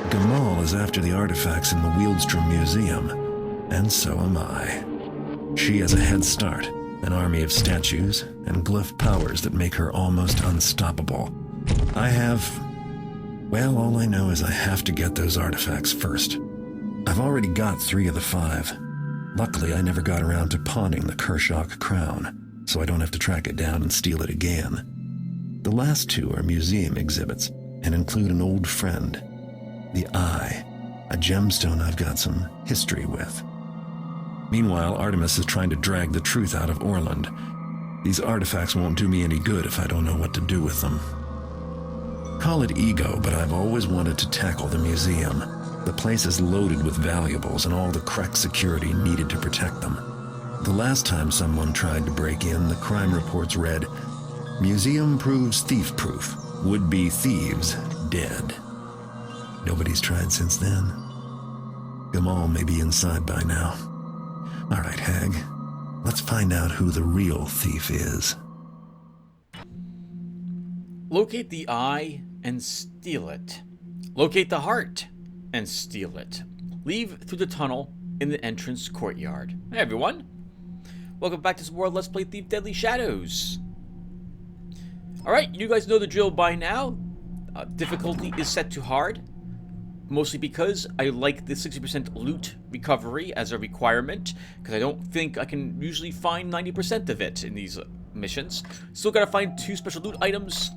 Gamal is after the artifacts in the Wieldstrom Museum, and so am I. She has a head start, an army of statues and glyph powers that make her almost unstoppable. Well, all I know is I have to get those artifacts first. I've already got 3 of the 5. Luckily, I never got around to pawning the Kershak crown, so I don't have to track it down and steal it again. The last 2 are museum exhibits and include an old friend, the Eye, a gemstone I've got some history with. Meanwhile, Artemis is trying to drag the truth out of Orland. These artifacts won't do me any good if I don't know what to do with them. Call it ego, but I've always wanted to tackle the museum. The place is loaded with valuables and all the correct security needed to protect them. The last time someone tried to break in, the crime reports read, "Museum proves thief-proof. Would-be thieves dead." Nobody's tried since then. Gamal may be inside by now. All right, Hag. Let's find out who the real thief is. Locate the eye and steal it. Locate the heart and steal it. Leave through the tunnel in the entrance courtyard. Hey everyone. Welcome back to some more Let's Play Thief Deadly Shadows. Alright, you guys know the drill by now. Difficulty is set to hard. Mostly because I like the 60% loot recovery as a requirement, because I don't think I can usually find 90% of it in these missions. Still gotta find 2 special loot items.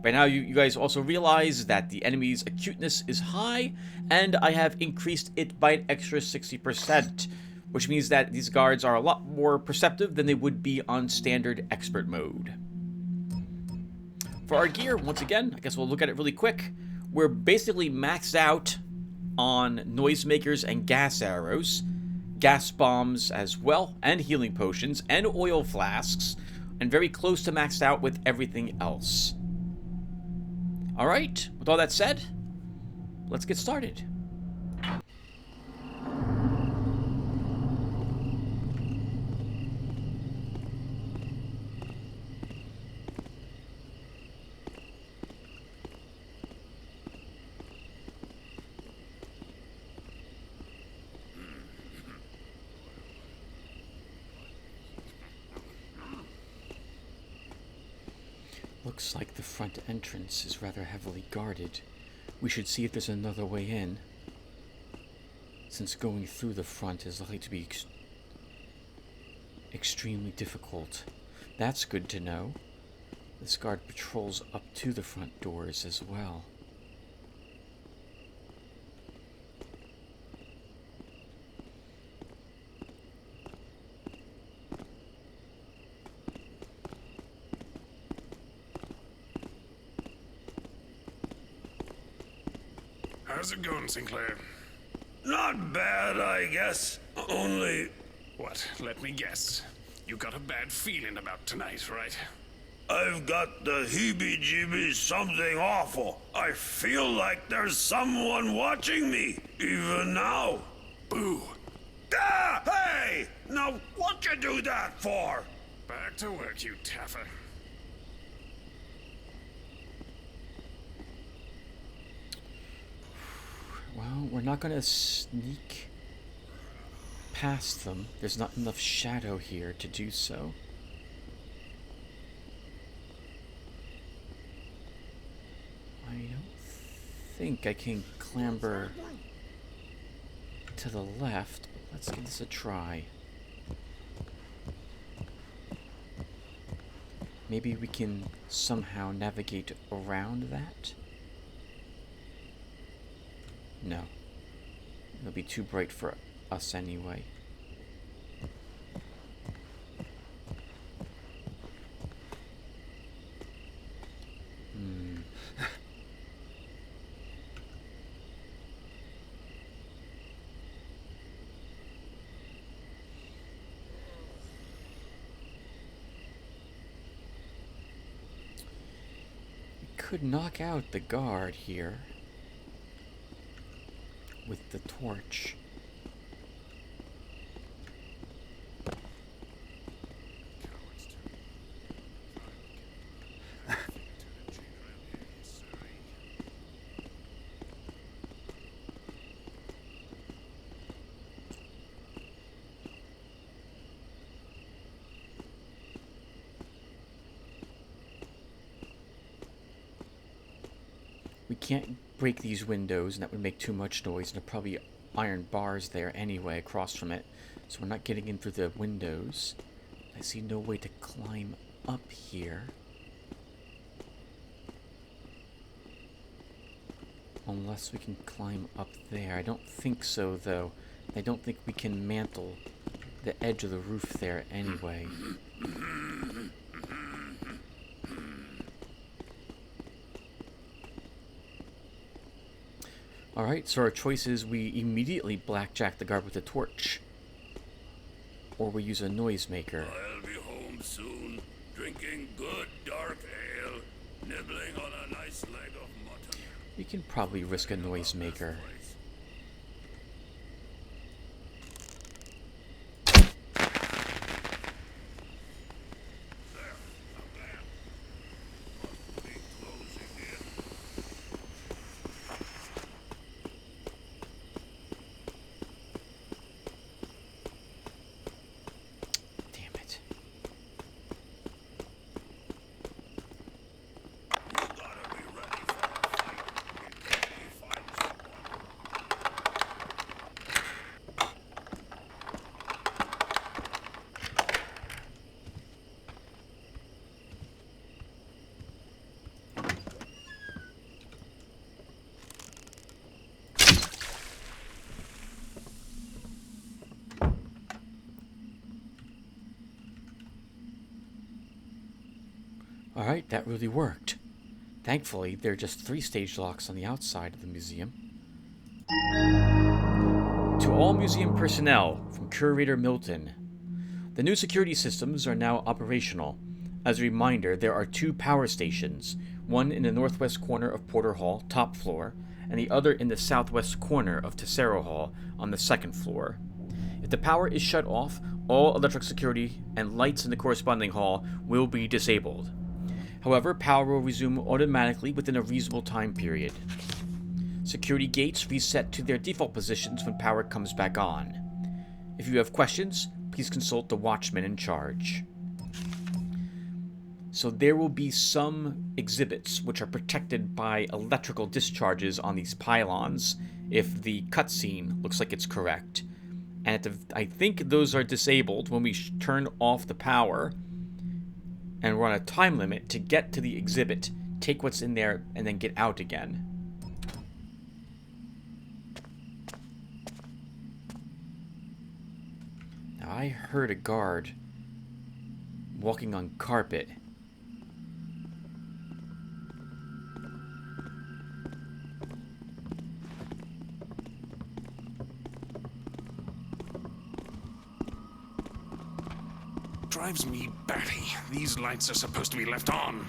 By now you guys also realize that the enemy's acuteness is high, and I have increased it by an extra 60%, which means that these guards are a lot more perceptive than they would be on standard expert mode. For our gear, once again, I guess we'll look at it really quick. We're basically maxed out on noisemakers and gas arrows, gas bombs as well, and healing potions, and oil flasks, and very close to maxed out with everything else. Alright, with all that said, let's get started. Looks like the front entrance is rather heavily guarded. We should see if there's another way in, since going through the front is likely to be extremely difficult. That's good to know. This guard patrols up to the front doors as well. How's it going, Sinclair? Not bad, I guess. Only... What? Let me guess. You got a bad feeling about tonight, right? I've got the heebie-jeebies, something awful. I feel like there's someone watching me, even now. Boo! Ah! Hey! Now, what you do that for? Back to work, you taffer. Well, we're not gonna sneak past them. There's not enough shadow here to do so. I don't think I can clamber to the left, but let's give this a try. Maybe we can somehow navigate around that? No. It'll be too bright for us anyway. We could knock out the guard here with the torch. We can't break these windows, and that would make too much noise, and there are probably iron bars there anyway across from it. So we're not getting in through the windows. I see no way to climb up here. Unless we can climb up there. I don't think so, though. I don't think we can mantle the edge of the roof there anyway. Alright, so our choice is we immediately blackjack the guard with a torch. Or we use a noisemaker. I'll be home soon, drinking good dark ale, nibbling on a nice leg of mutton. We can probably risk a noisemaker. Alright, that really worked. Thankfully, there are just 3 stage locks on the outside of the museum. To all museum personnel, from Curator Milton. The new security systems are now operational. As a reminder, there are 2 power stations, one in the northwest corner of Porter Hall, top floor, and the other in the southwest corner of Tesoro Hall, on the 2nd floor. If the power is shut off, all electric security and lights in the corresponding hall will be disabled. However, power will resume automatically within a reasonable time period. Security gates reset to their default positions when power comes back on. If you have questions, please consult the watchman in charge. So there will be some exhibits which are protected by electrical discharges on these pylons if the cutscene looks like it's correct. And I think those are disabled when we turn off the power and run a time limit to get to the exhibit, take what's in there, and then get out again. Now, I heard a guard walking on carpet. Drives me batty. These lights are supposed to be left on.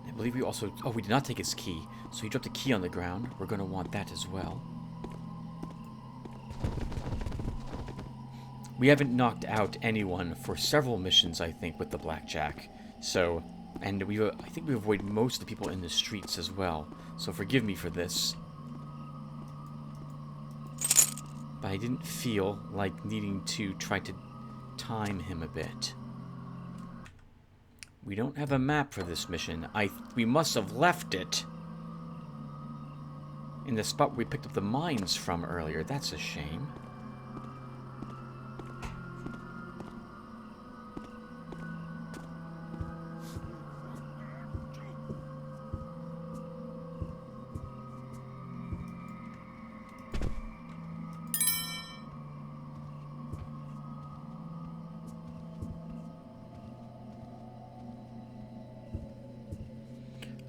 I believe we also... Oh, we did not take his key. So he dropped a key on the ground. We're going to want that as well. We haven't knocked out anyone for several missions, I think, with the blackjack. So, and I think we avoid most of the people in the streets as well. So forgive me for this. But I didn't feel like needing to try to time him a bit. We don't have a map for this mission. We must have left it in the spot we picked up the mines from earlier. That's a shame.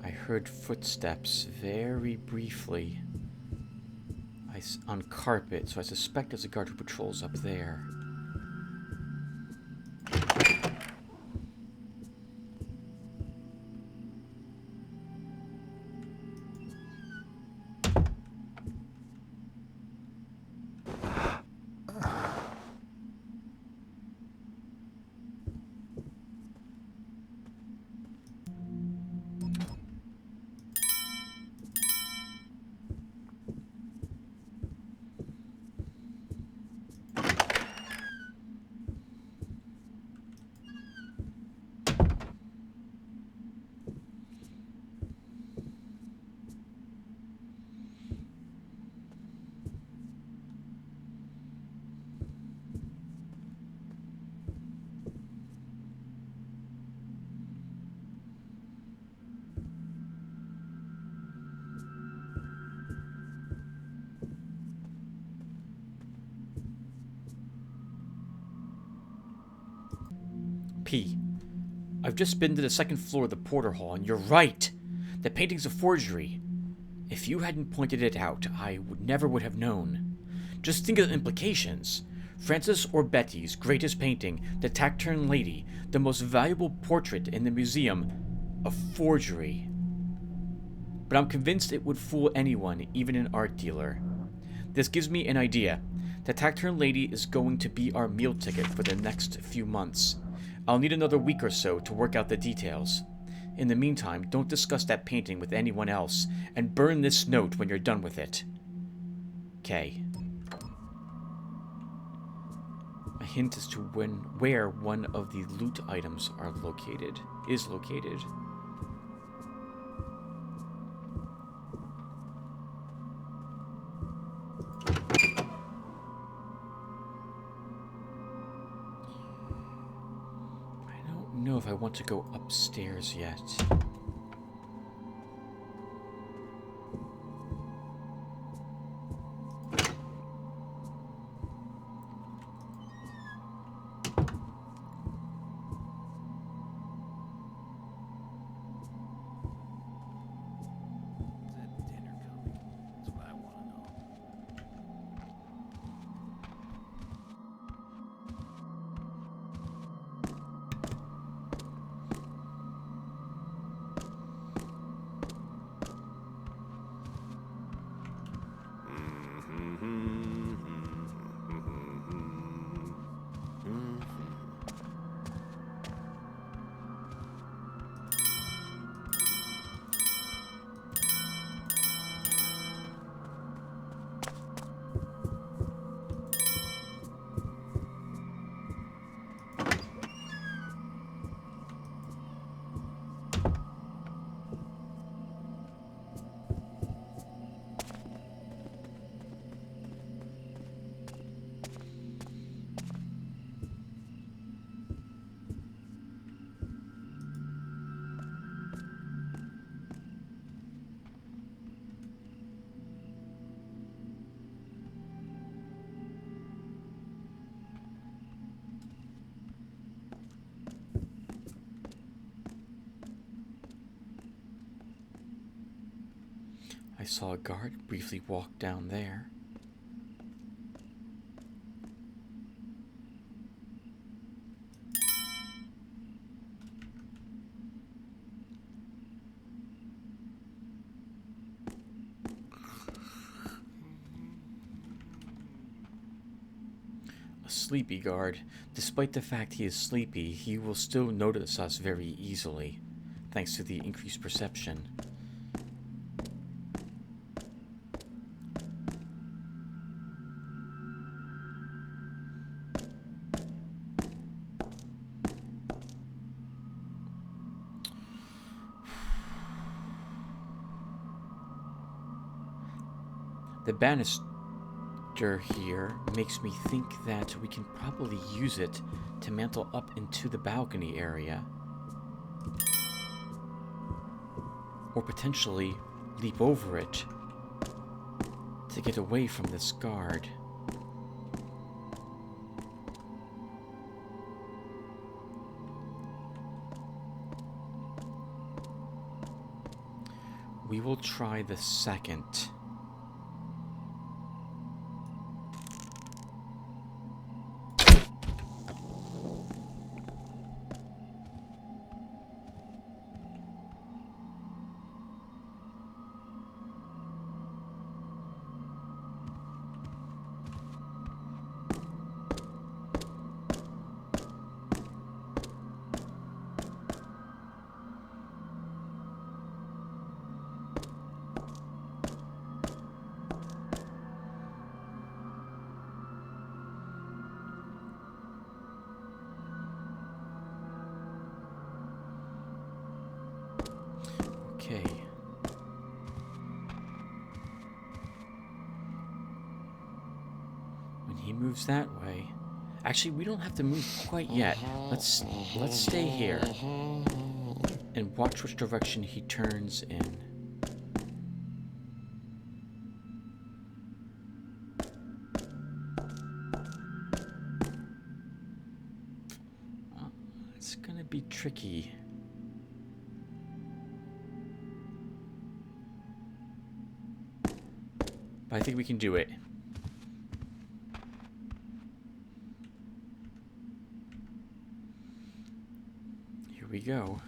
I heard footsteps very briefly on carpet, so I suspect there's a guard who patrols up there. P. I've just been to the second floor of the Porter Hall, and you're right. The painting's a forgery. If you hadn't pointed it out, I never would have known. Just think of the implications. Francis Orbetti's greatest painting, The Taciturn Lady, the most valuable portrait in the museum, a forgery. But I'm convinced it would fool anyone, even an art dealer. This gives me an idea. The Taciturn Lady is going to be our meal ticket for the next few months. I'll need another week or so to work out the details. In the meantime, don't discuss that painting with anyone else, and burn this note when you're done with it. K. A hint as to where one of the loot items is located. I don't know if I want to go upstairs yet. I saw a guard briefly walk down there. A sleepy guard. Despite the fact he is sleepy, he will still notice us very easily, thanks to the increased perception. The banister here makes me think that we can probably use it to mantle up into the balcony area. Or potentially leap over it to get away from this guard. We will try the second. Okay. When he moves that way, actually, we don't have to move quite yet. Let's stay here and watch which direction he turns in. It's That's gonna be tricky. But I think we can do it. Here we go.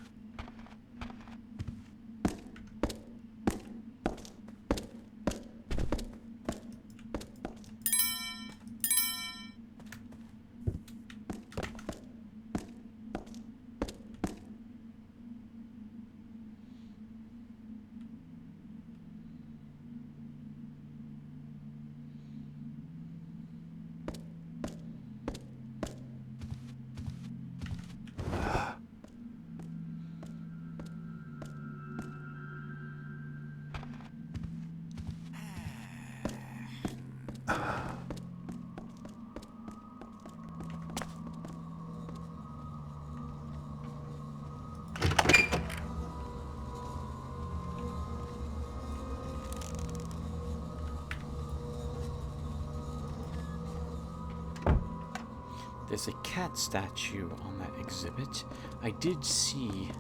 There's a cat statue on that exhibit. I did see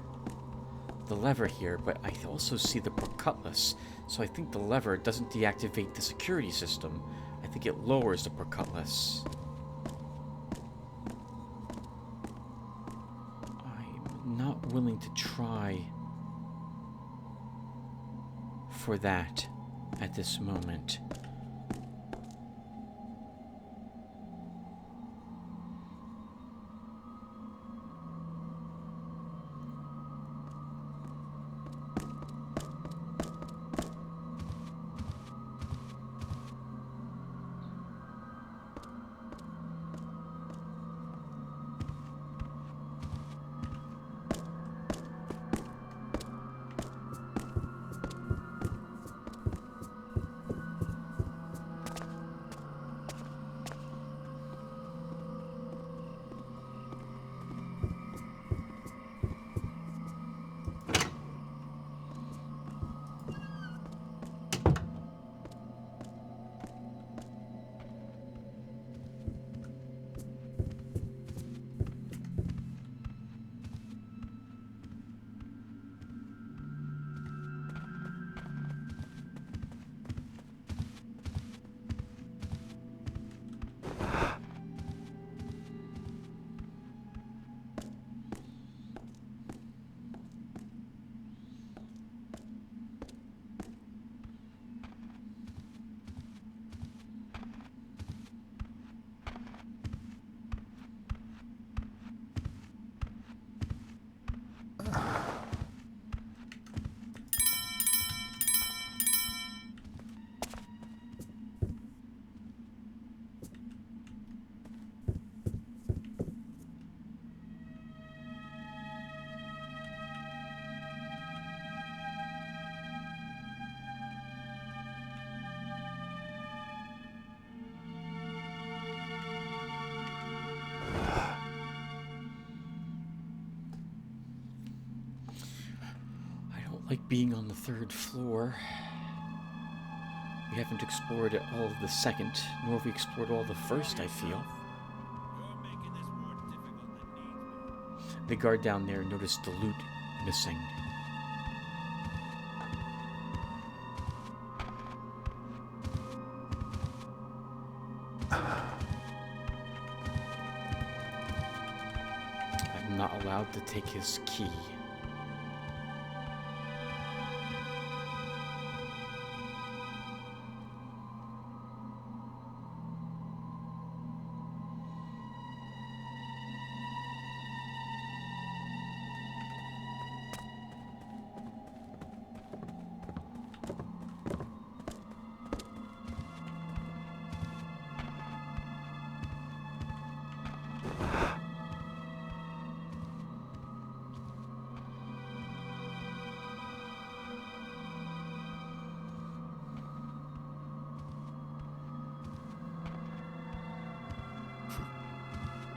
the lever here, but I also see the cutlass. So I think the lever doesn't deactivate the security system. I think it lowers the cutlass. I'm not willing to try for that at this moment. Like being on the 3rd floor. We haven't explored all of the 2nd, nor have we explored all the 1st, I feel. The guard down there noticed the loot missing. I'm not allowed to take his key.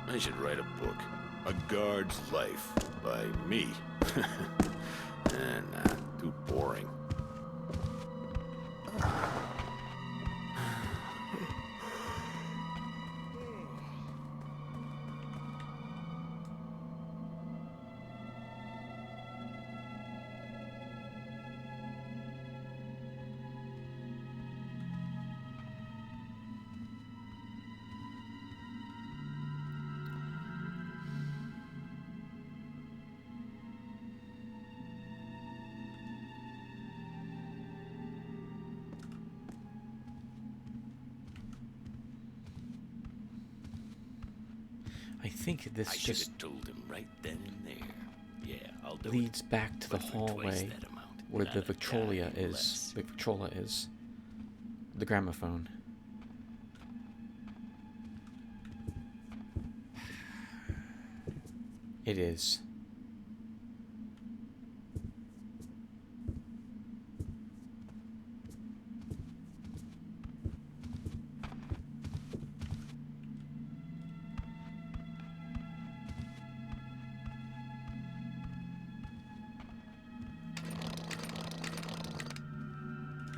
I should write a book. A Guard's Life by me. Nah, too boring. think this I should just have told him right then and there. Yeah, I'll do leads back to the But for twice hallway that amount, where not the a Victrola dime is. less. The Victrola is. The gramophone. It is.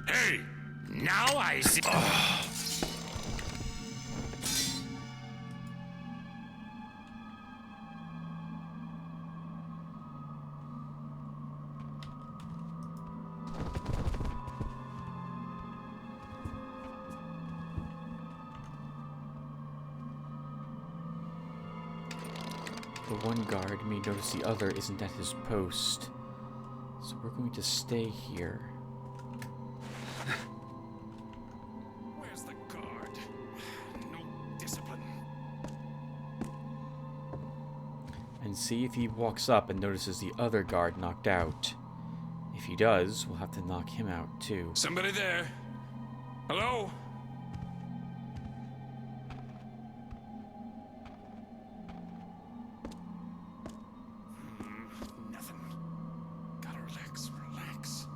Hey, now I see. The one guard may notice the other isn't at his post. So we're going to stay here. Where's the guard? No discipline. And see if he walks up and notices the other guard knocked out. If he does, we'll have to knock him out too. Somebody there? Hello? Nothing. Gotta relax, relax.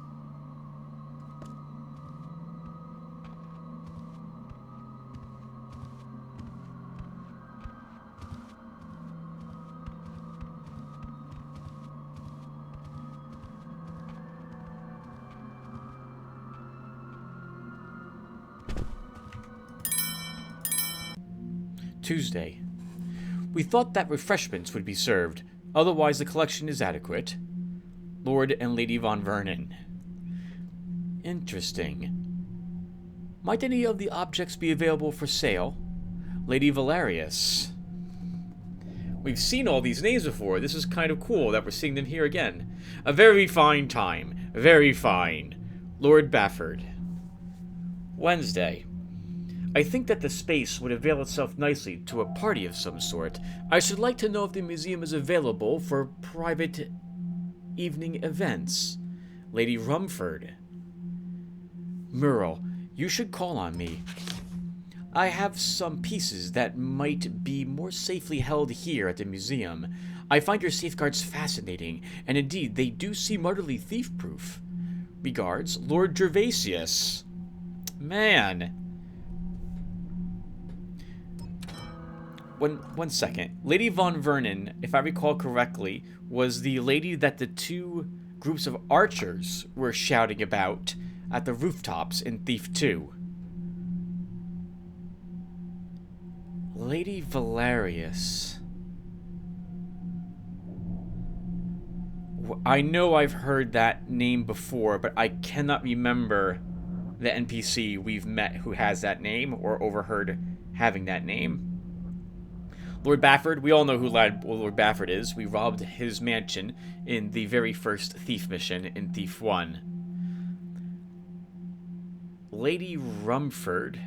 Tuesday. We thought that refreshments would be served, otherwise the collection is adequate. Lord and Lady Von Vernon. Interesting. Might any of the objects be available for sale? Lady Valerius. We've seen all these names before. This is kind of cool that we're seeing them here again. A very fine time. Very fine. Lord Bafford. Wednesday. I think that the space would avail itself nicely to a party of some sort. I should like to know if the museum is available for private evening events. Lady Rumford. Muriel, you should call on me. I have some pieces that might be more safely held here at the museum. I find your safeguards fascinating, and indeed they do seem utterly thief-proof. Regards, Lord Gervasius. Man. One second. Lady Von Vernon, if I recall correctly, was the lady that the two groups of archers were shouting about at the rooftops in Thief 2. Lady Valerius. I know I've heard that name before, but I cannot remember the NPC we've met who has that name or overheard having that name. Lord Bafford, we all know who Lord Bafford is. We robbed his mansion in the very first Thief mission in Thief 1. Lady Rumford.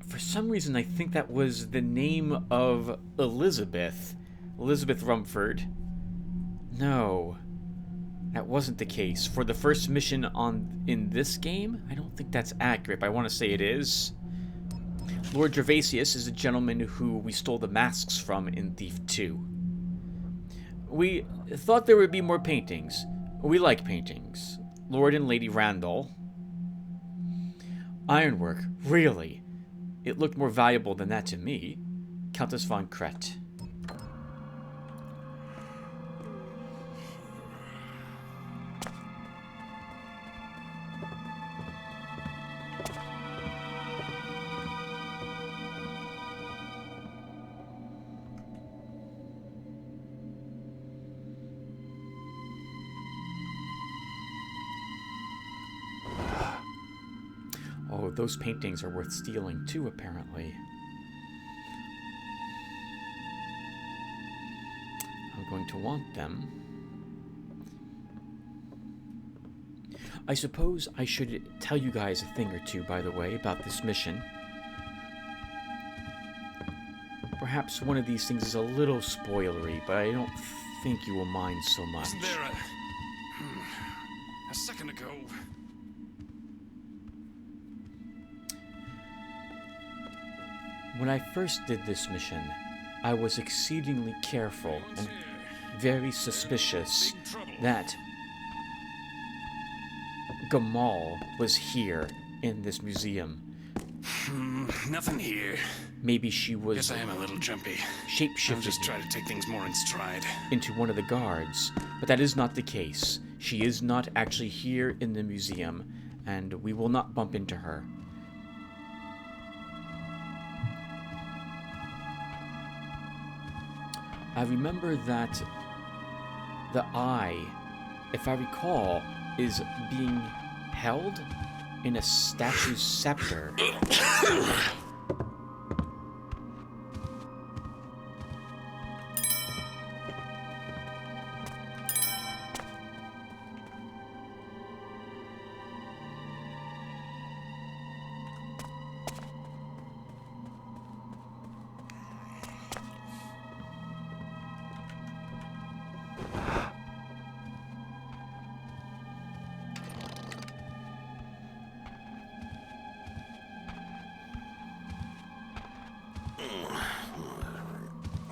For some reason, I think that was the name of Elizabeth. Elizabeth Rumford. No, that wasn't the case. For the first mission in this game, I don't think that's accurate, but I want to say it is. Lord Gervasius is a gentleman who we stole the masks from in Thief 2. We thought there would be more paintings. We like paintings. Lord and Lady Randall. Ironwork, really? It looked more valuable than that to me. Countess von Kret. Oh, those paintings are worth stealing too, apparently. I'm going to want them. I suppose I should tell you guys a thing or two, by the way, about this mission. Perhaps one of these things is a little spoilery, but I don't think you will mind so much. Wasn't there a second ago? When I first did this mission, I was exceedingly careful and very suspicious that Gamal was here in this museum. Nothing here. Maybe she was Guess I am a little jumpy. I'll shapeshifted just try to take things more in stride. into one of the guards, but that is not the case. She is not actually here in the museum, and we will not bump into her. I remember that the eye, if I recall, is being held in a statue's scepter.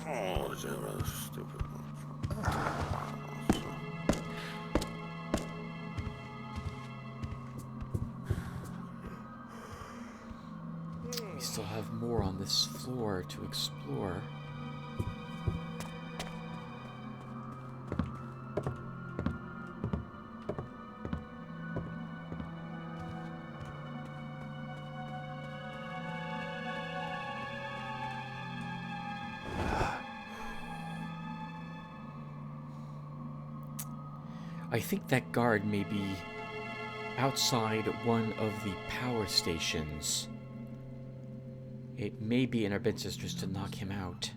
Oh, is that a stupid one? We still have more on this floor to explore. I think that guard may be outside one of the power stations. It may be in our best interest to knock him out.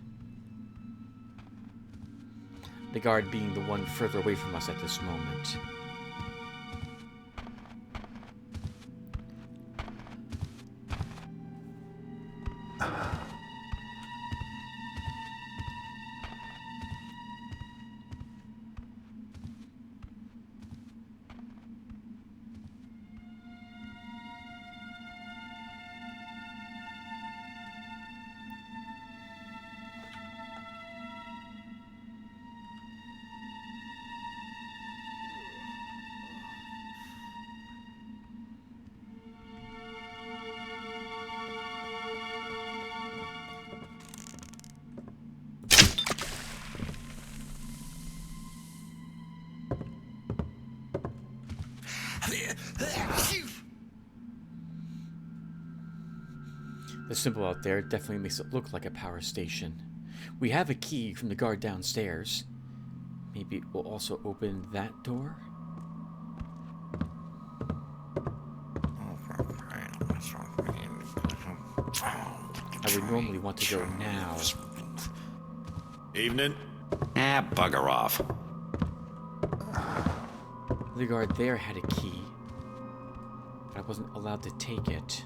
The guard being the one further away from us at this moment. The symbol out there definitely makes it look like a power station. We have a key from the guard downstairs. Maybe it will also open that door? I would normally want to go now. Evening. Ah, bugger off. The guard there had a key, but I wasn't allowed to take it.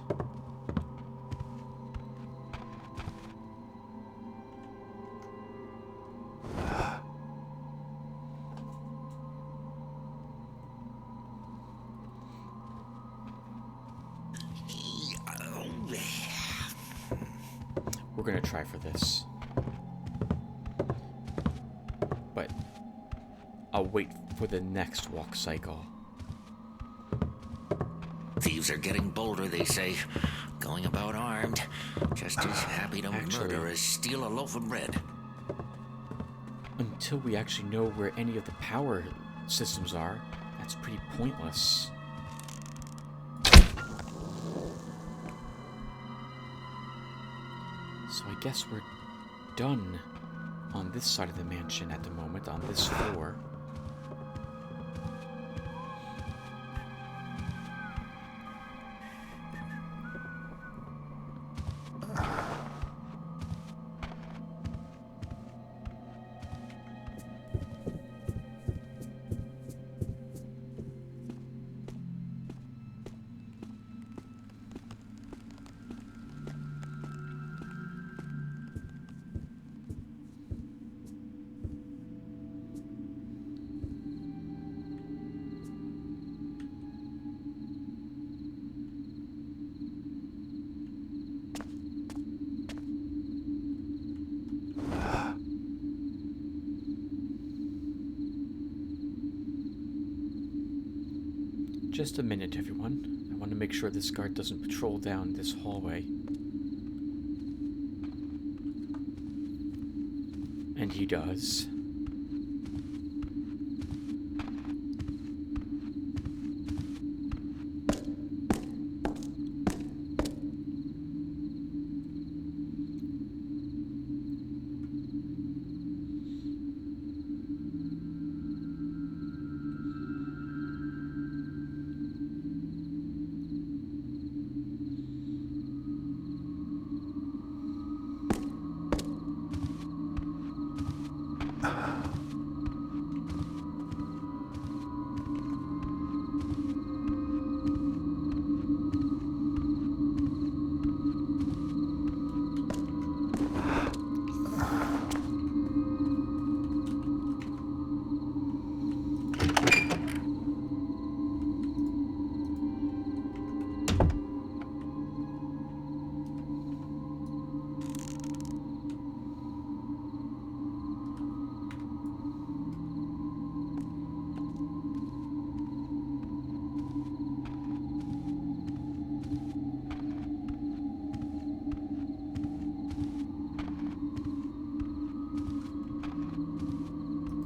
We're gonna try for this. But I'll wait for the next walk cycle. Thieves are getting bolder, they say. Going about armed. Just as happy to murder as steal a loaf of bread. Until we actually know where any of the power systems are, that's pretty pointless. So I guess we're done on this side of the mansion at the moment, on this floor. Just a minute, everyone. I want to make sure this guard doesn't patrol down this hallway. And he does.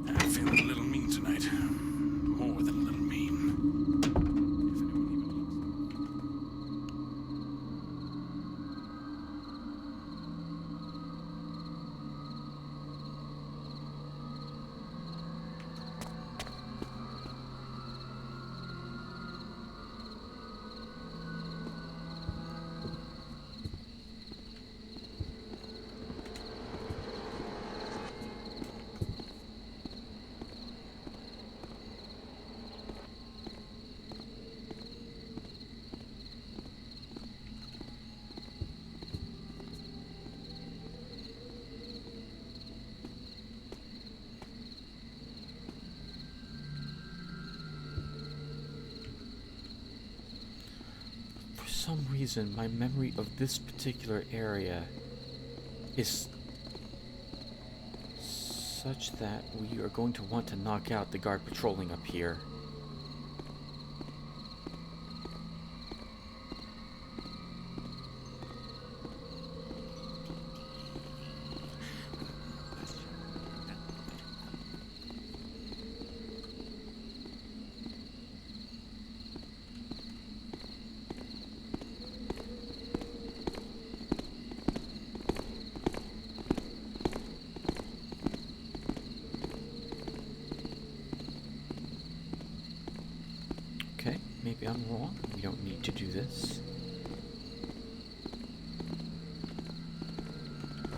I'm feeling a little mean tonight. More than a little mean. If anyone even looks. For some reason, my memory of this particular area is such that we are going to want to knock out the guard patrolling up here. Okay, maybe I'm wrong. We don't need to do this.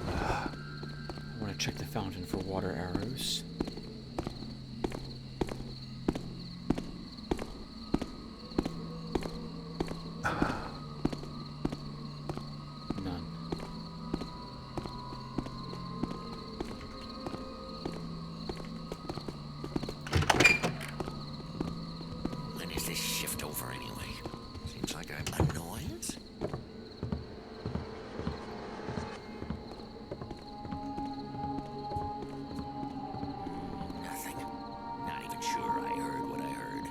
I want to check the fountain for water arrows. None. When is this shift over anyway? Seems like I'm annoyance. Nothing. Not even sure I heard what I heard.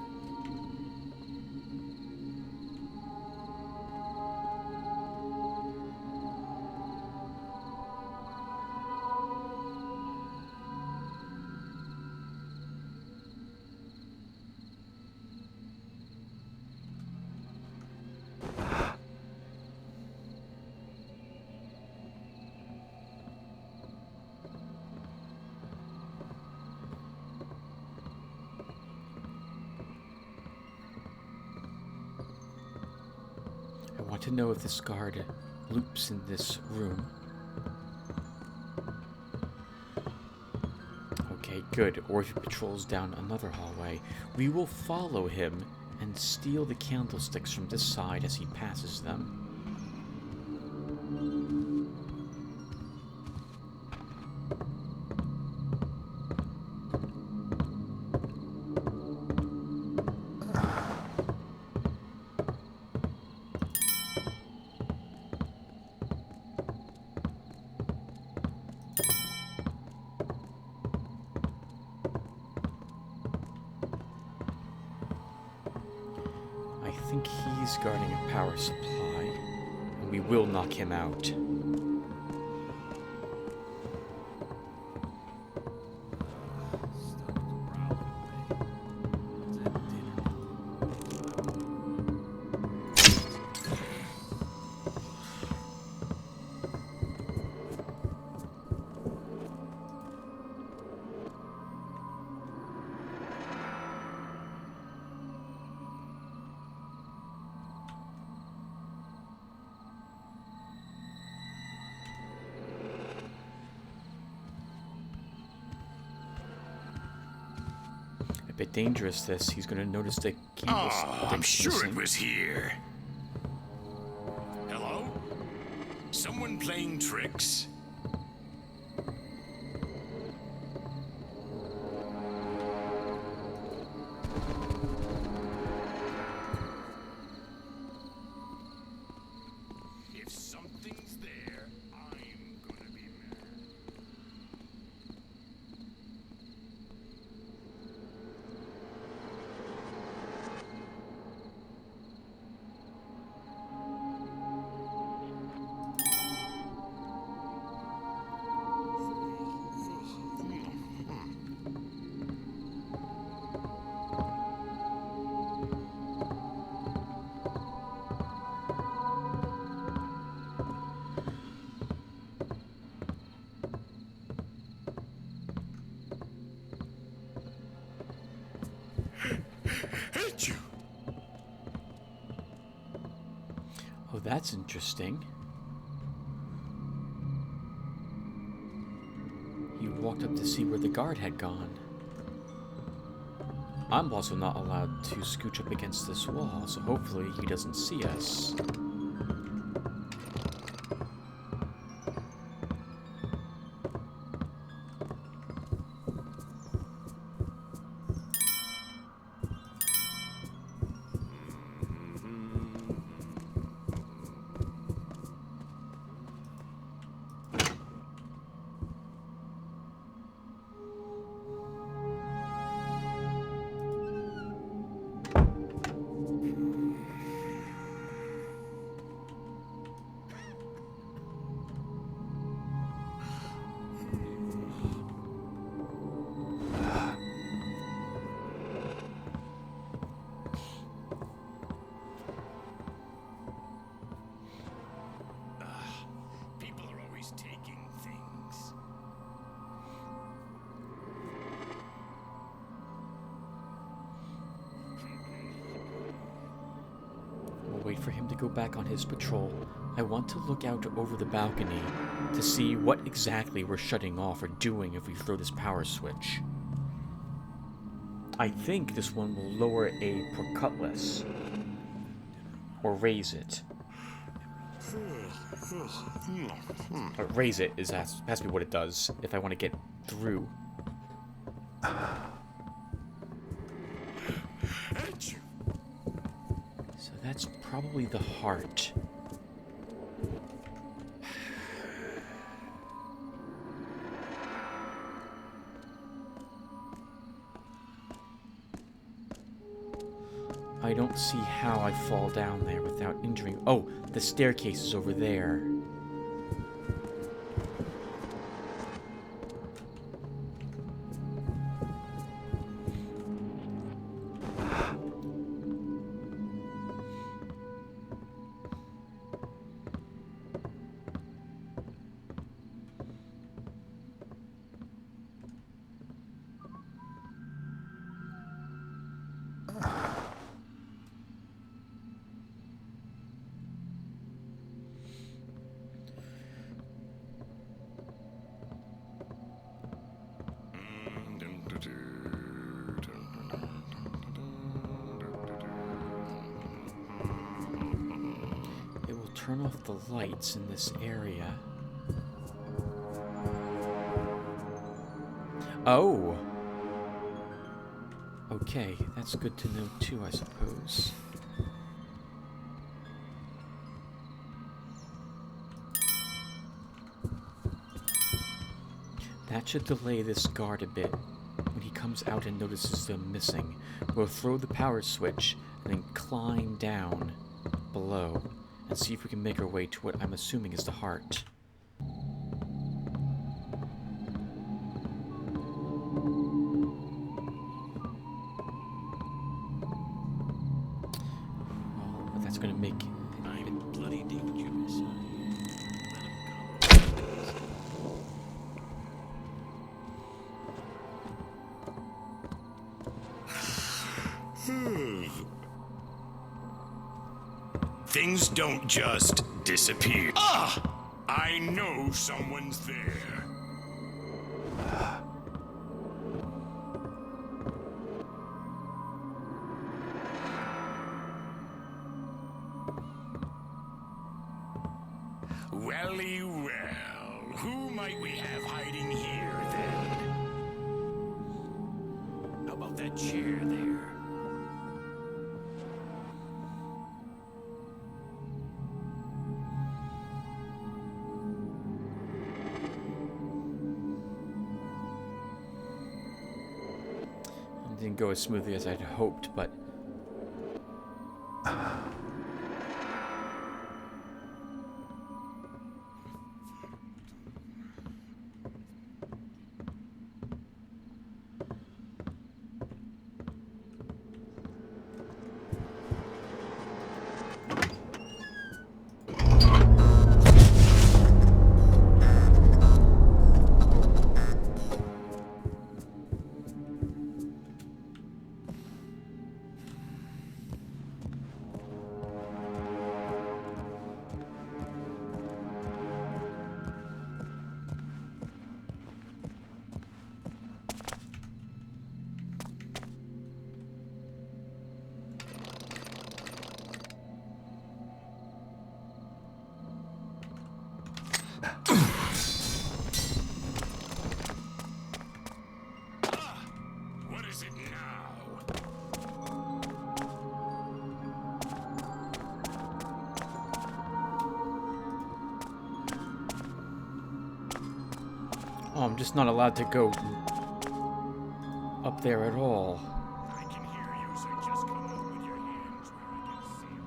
I want to know if this guard loops in this room. Okay, good. Or if he patrols down another hallway. We will follow him and steal the candlesticks from this side as he passes them. think he's guarding a power supply, and we will knock him out. Bit dangerous, this. He's gonna notice the candlestick. I'm sure it was here. Hello? Someone playing tricks? If something's there, I'm gonna be mad. Achoo! Oh, that's interesting. He walked up to see where the guard had gone. I'm also not allowed to scooch up against this wall, so hopefully he doesn't see us. People are always taking things. We'll wait for him to go back on his patrol. I want to look out over the balcony to see what exactly we're shutting off or doing if we throw this power switch. I think this one will lower a portcullis. Or raise it. Or raise it has to be what it does if I want to get through. Achoo! So that's probably the heart. I don't see how I fall down there without injuring... Oh, the staircase is over there. It will turn off the lights in this area. Oh! Okay, that's good to know too, I suppose. That should delay this guard a bit. When he comes out and notices them missing, we'll throw the power switch, and then climb down below and see if we can make our way to what I'm assuming is the heart. Well, that's going to make I'm bloody dangerous. Things don't just disappear. Ah! I know someone's there. Welly well. Who might we have hiding here, then? How about that chair there? It didn't go as smoothly as I'd hoped, but What is it now? oh, I'm just not allowed to go up there at all. I can hear you, so just come out with your hands where I can see 'em.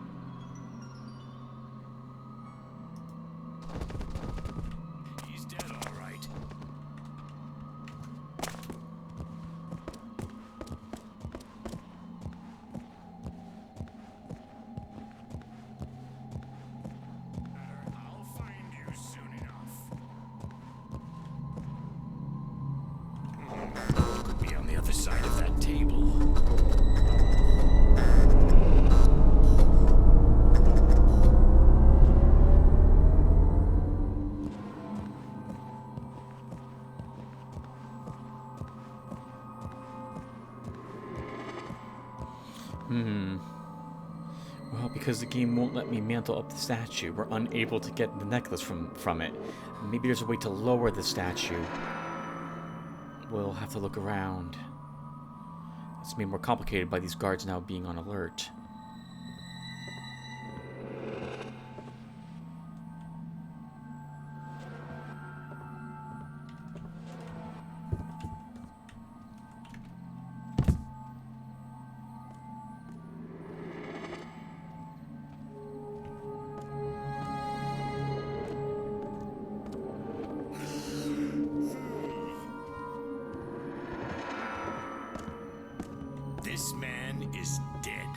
He's dead, all right. I'll find you soon enough. Could be on the other side of that table. Well, because the game won't let me mantle up the statue, we're unable to get the necklace from it. Maybe there's a way to lower the statue. We'll have to look around. It's made more complicated by these guards now being on alert. This man is dead.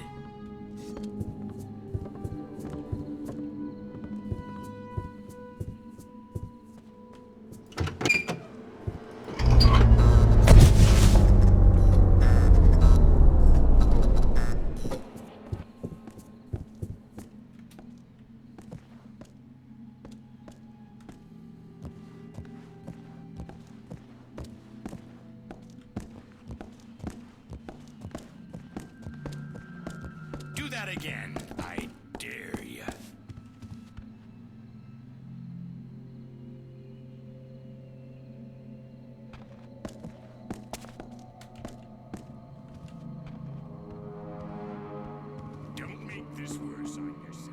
Do that again. I dare you. Don't make this worse on yourself.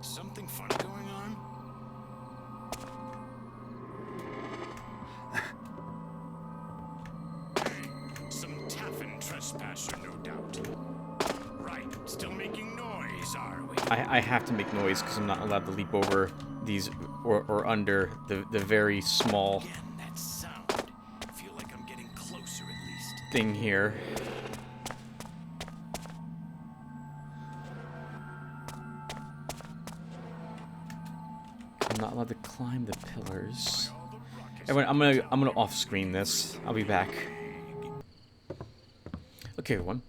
Something funny going on? Some taffin trespasser, no doubt. Right, still making noise, are we? I have to make noise because I'm not allowed to leap over these or under the very small Again, that sound. Feel like I'm getting closer at least. thing here. I'm not allowed to climb the pillars. Everyone, I'm gonna off-screen this. I'll be back. Okay, everyone.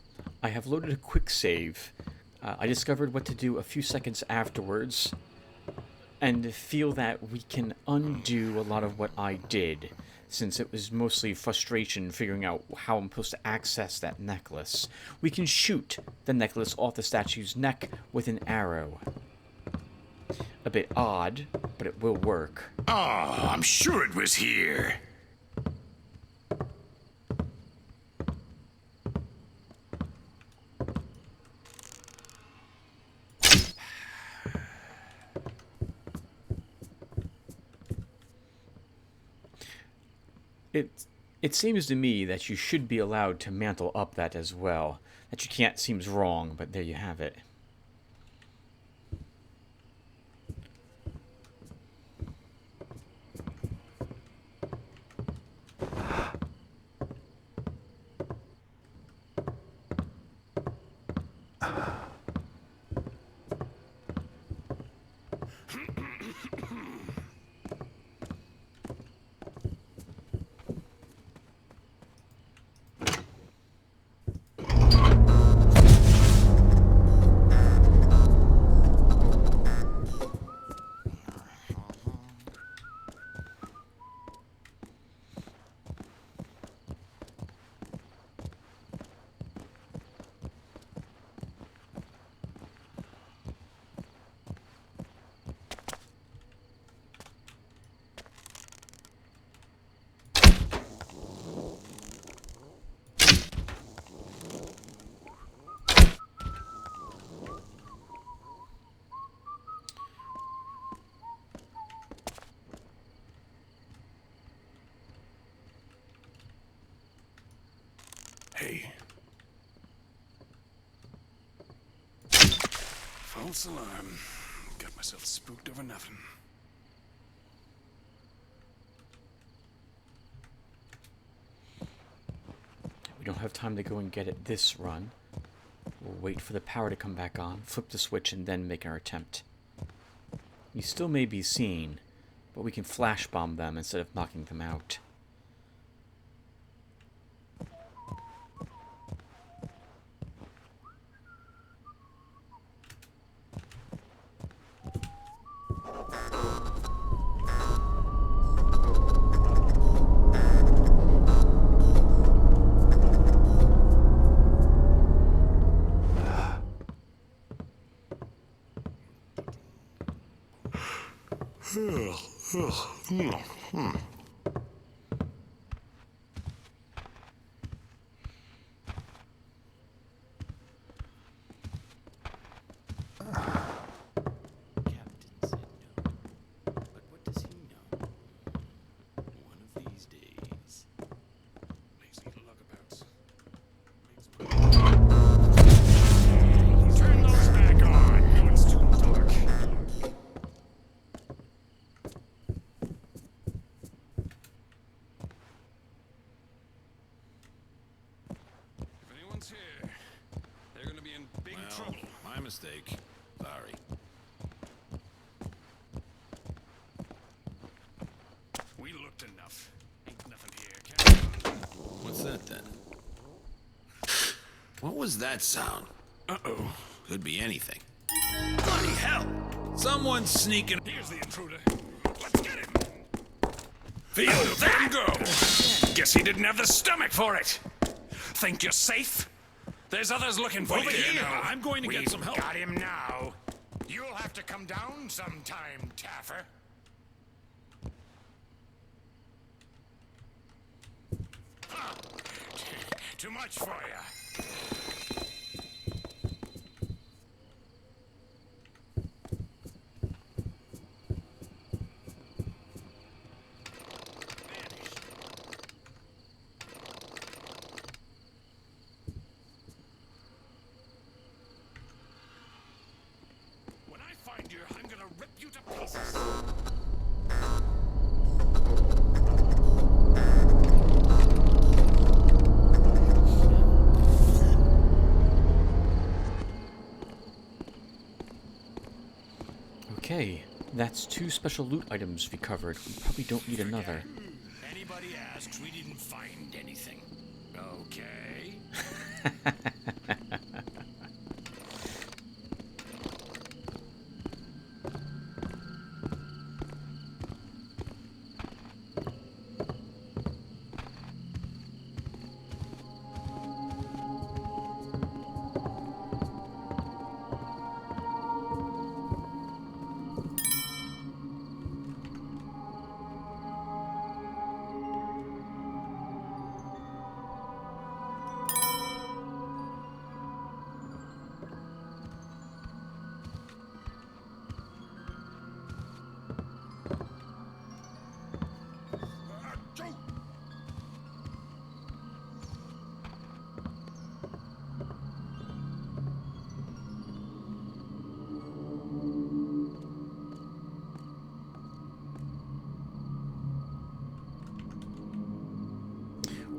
I have loaded a quick save. I discovered what to do a few seconds afterwards, and feel that we can undo a lot of what I did, since it was mostly frustration figuring out how I'm supposed to access that necklace. We can shoot the necklace off the statue's neck with an arrow. A bit odd, but it will work. Oh, I'm sure it was here. It seems to me that you should be allowed to mantle up that as well. That you can't seems wrong, but there you have it. Hey. False alarm. Got myself spooked over nothing. We don't have time to go and get it this run. We'll wait for the power to come back on, flip the switch, and then make our attempt. You still may be seen, but we can flash bomb them instead of knocking them out. Captain said no. But what does he know? One of these days. Lazy lugabouts. Turn those back on. No, it's too dark. If anyone's here, they're gonna be in big trouble. My mistake. Sorry. We looked enough. Ain't nothing here, Captain. What's that then? What was that sound? Uh-oh. Could be anything. Bloody hell! Someone's sneaking. Here's the intruder. Let's get him! Feel that go! Guess he didn't have the stomach for it. Think you're safe? There's others looking for Over you. here. I'm going to get We've some help. got him now. You'll have to come down sometime, Taffer. Huh. Too much for you. When I find you, I'm gonna rip you to pieces. Okay, that's 2 special loot items we covered. We probably don't need another. Anybody asks, we didn't find anything. Okay.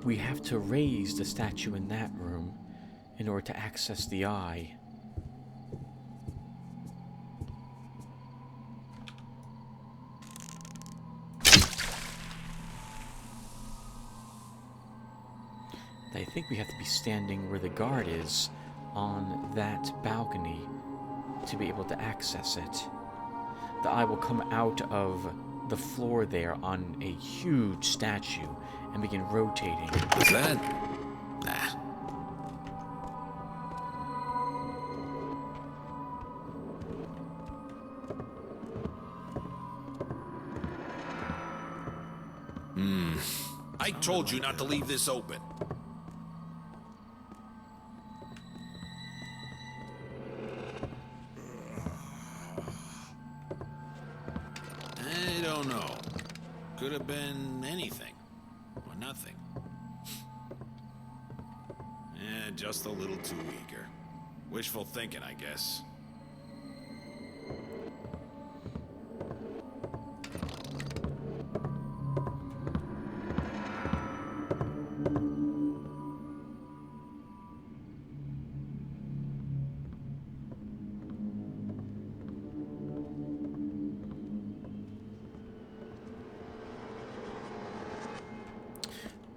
We have to raise the statue in that room in order to access the eye. I think we have to be standing where the guard is on that balcony to be able to access it. The eye will come out of the floor there on a huge statue and begin rotating. What's that? Nah. I told you not to leave this open. I don't know. Could have been anything. Or nothing. Just a little too eager. Wishful thinking, I guess.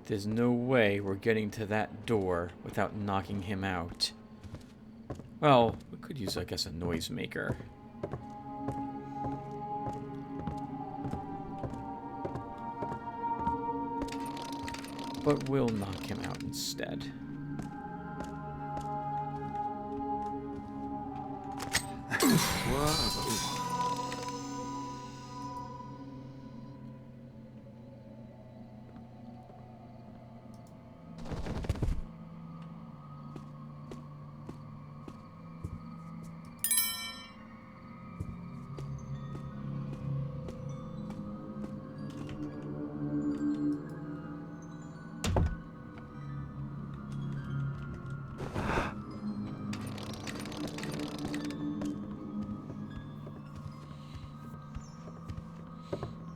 There's no way we're getting to that door without knocking him out. Well, we could use, I guess, a noisemaker. But we'll knock him out instead. Whoa.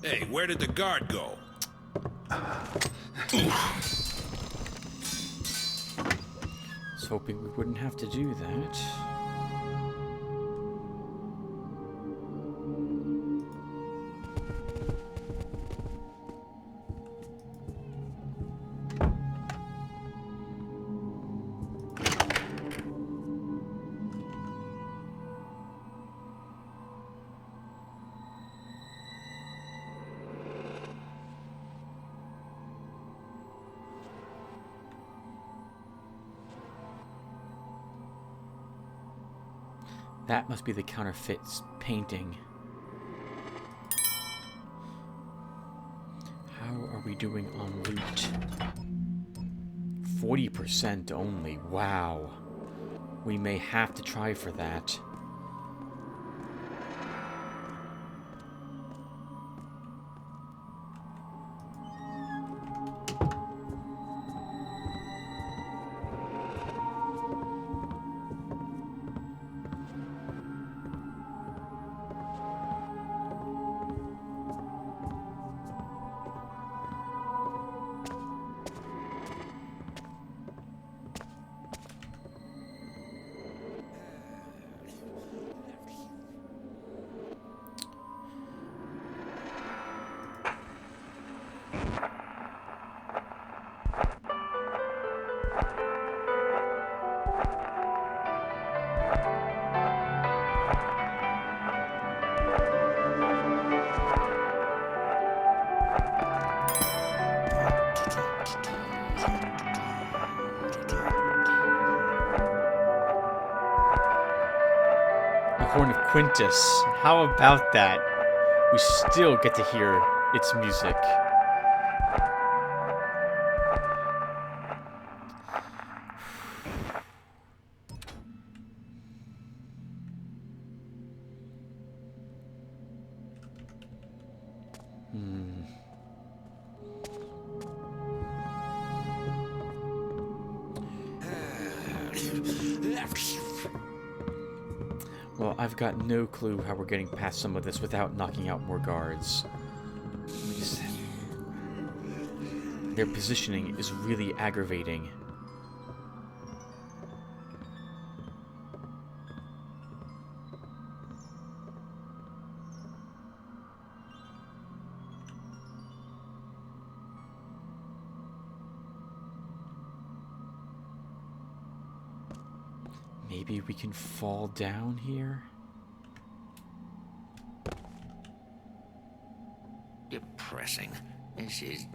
Hey, where did the guard go? I was hoping we wouldn't have to do that. That must be the counterfeit painting. How are we doing on loot? 40% only. Wow. We may have to try for that. Horn of Quintus. How about that? We still get to hear its music. Well, I've got no clue how we're getting past some of this without knocking out more guards. Their positioning is really aggravating. Maybe we can fall down here? Depressing. This is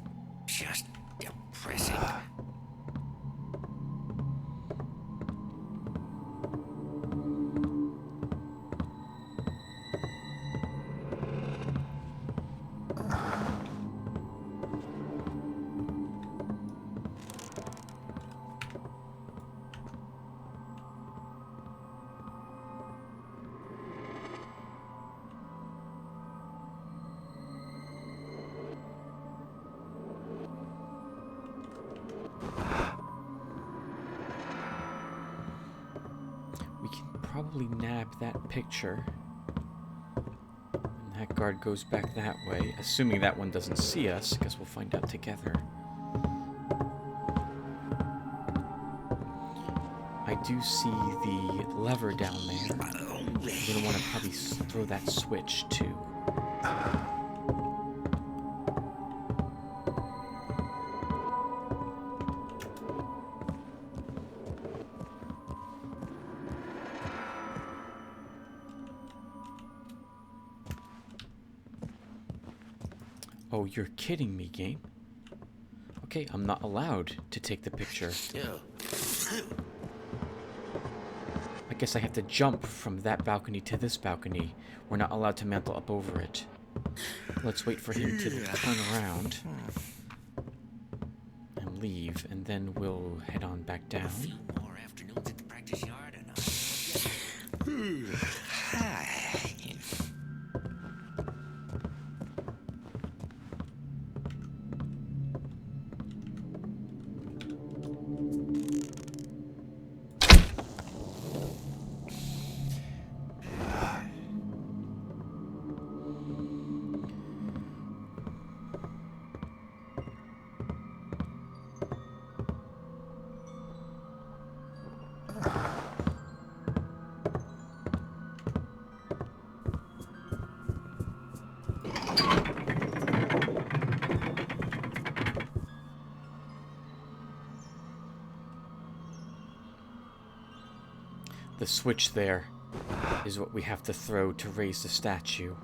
just depressing. We can probably nab that picture. And that guard goes back that way, assuming that one doesn't see us. Guess we'll find out together. I do see the lever down there. I'm gonna want to probably throw that switch too. Oh, you're kidding me, game. Okay, I'm not allowed to take the picture. I guess I have to jump from that balcony to this balcony. We're not allowed to mantle up over it. Let's wait for him to turn around and leave, and then we'll head on back down. A few more afternoons at the practice yard and The switch there is what we have to throw to raise the statue.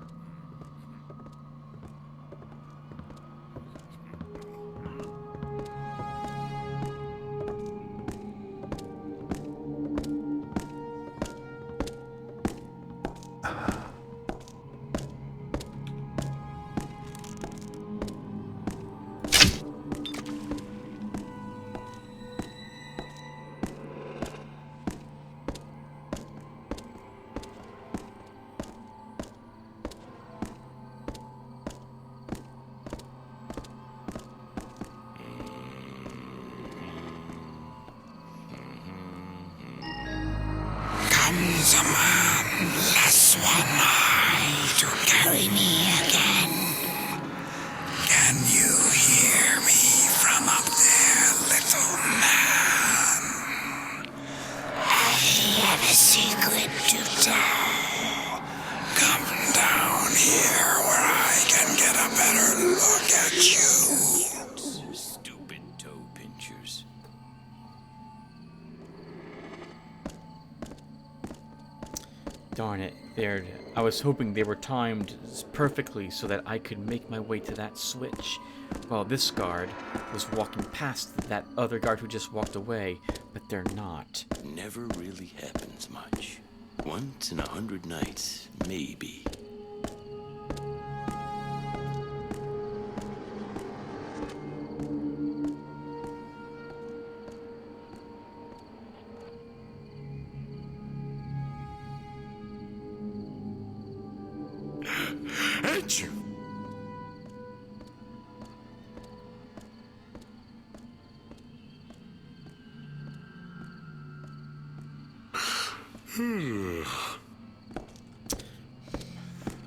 Comes a man, less one eye to carry me again. Can you hear me from up there, little man? I have a secret to tell. Come down here where I can get a better look at you. Stupid toe pinchers. Darn it, I was hoping they were timed perfectly so that I could make my way to that switch. Well, this guard was walking past that other guard who just walked away, but they're not. Never really happens much. Once in 100 nights, maybe. Achoo!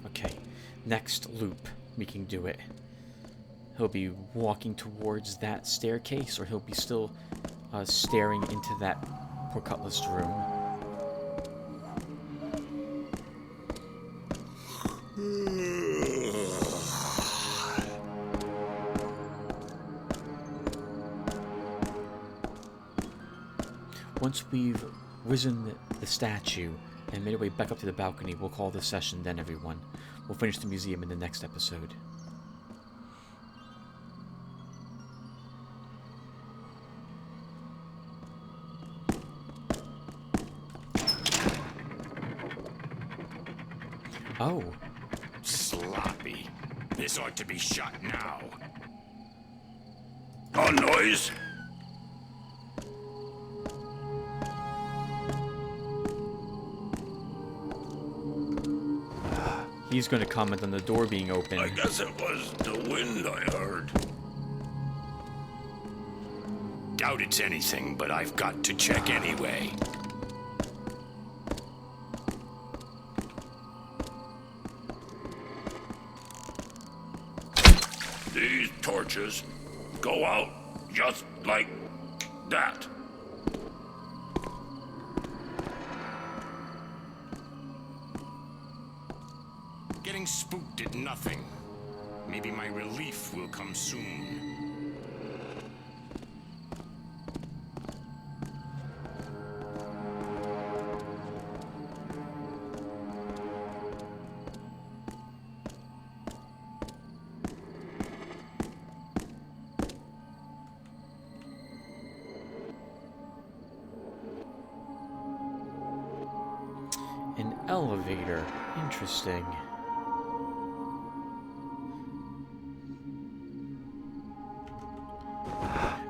Okay, next loop, we can do it. He'll be walking towards that staircase, or he'll be still staring into that portcullis room. Once we've risen the statue and made our way back up to the balcony, we'll call this session then, everyone. We'll finish the museum in the next episode. Oh. Sloppy. This ought to be shut now. A noise? He's going to comment on the door being open. I guess it was the wind I heard. Doubt it's anything, but I've got to check anyway. These torches go out just like that. Getting spooked did nothing. Maybe my relief will come soon. An elevator. Interesting.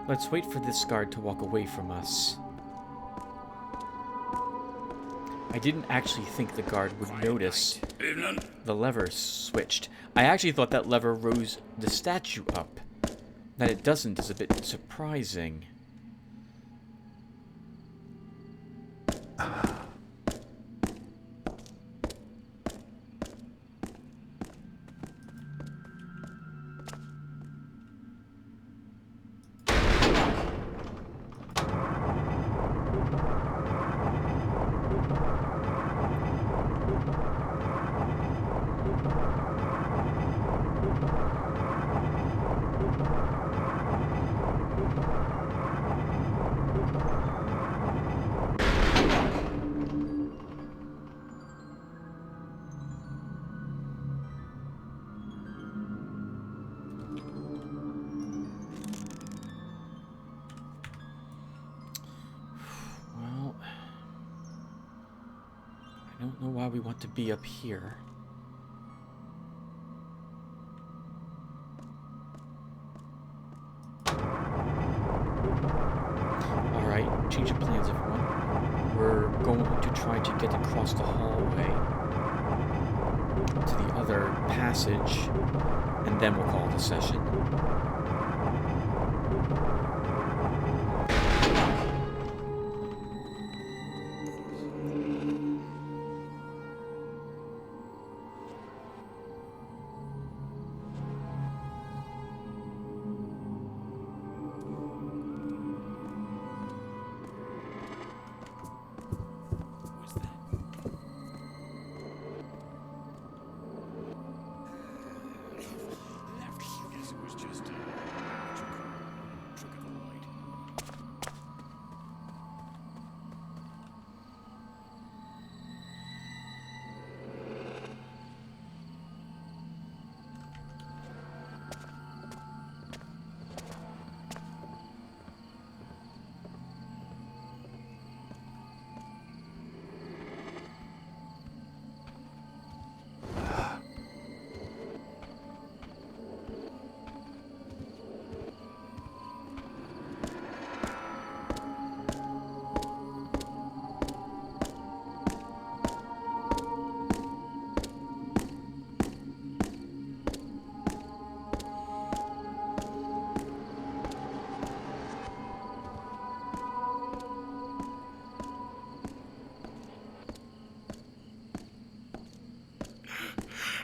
Let's wait for this guard to walk away from us. I didn't actually think the guard would notice Evening. the lever switched. I actually thought that lever rose the statue up. That it doesn't is a bit surprising. don't know why we want to be up here. Alright, change of plans, everyone. We're going to try to get across the hallway to the other passage, and then we'll call it a session.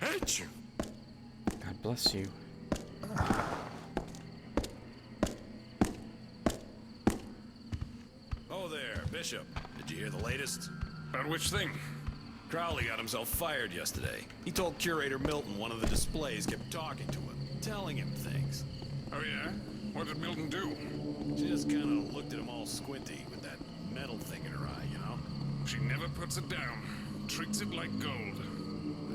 Achoo! God bless you. Oh there, Bishop. Did you hear the latest? About which thing? Crowley got himself fired yesterday. He told Curator Milton one of the displays kept talking to him, telling him things. Oh yeah? What did Milton do? She just kind of looked at him all squinty with that metal thing in her eye, you know? She never puts it down. Treats it like gold.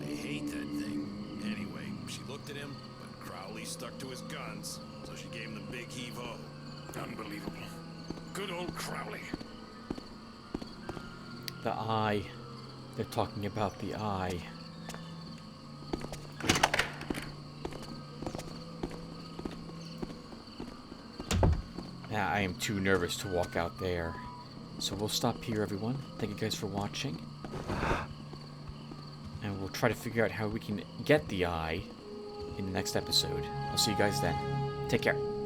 I hate that thing. Anyway, she looked at him, but Crowley stuck to his guns, so she gave him the big heave-ho. Unbelievable. Good old Crowley. The eye. They're talking about the eye. Now, I am too nervous to walk out there. So we'll stop here, everyone. Thank you guys for watching. And we'll try to figure out how we can get the eye in the next episode. I'll see you guys then. Take care.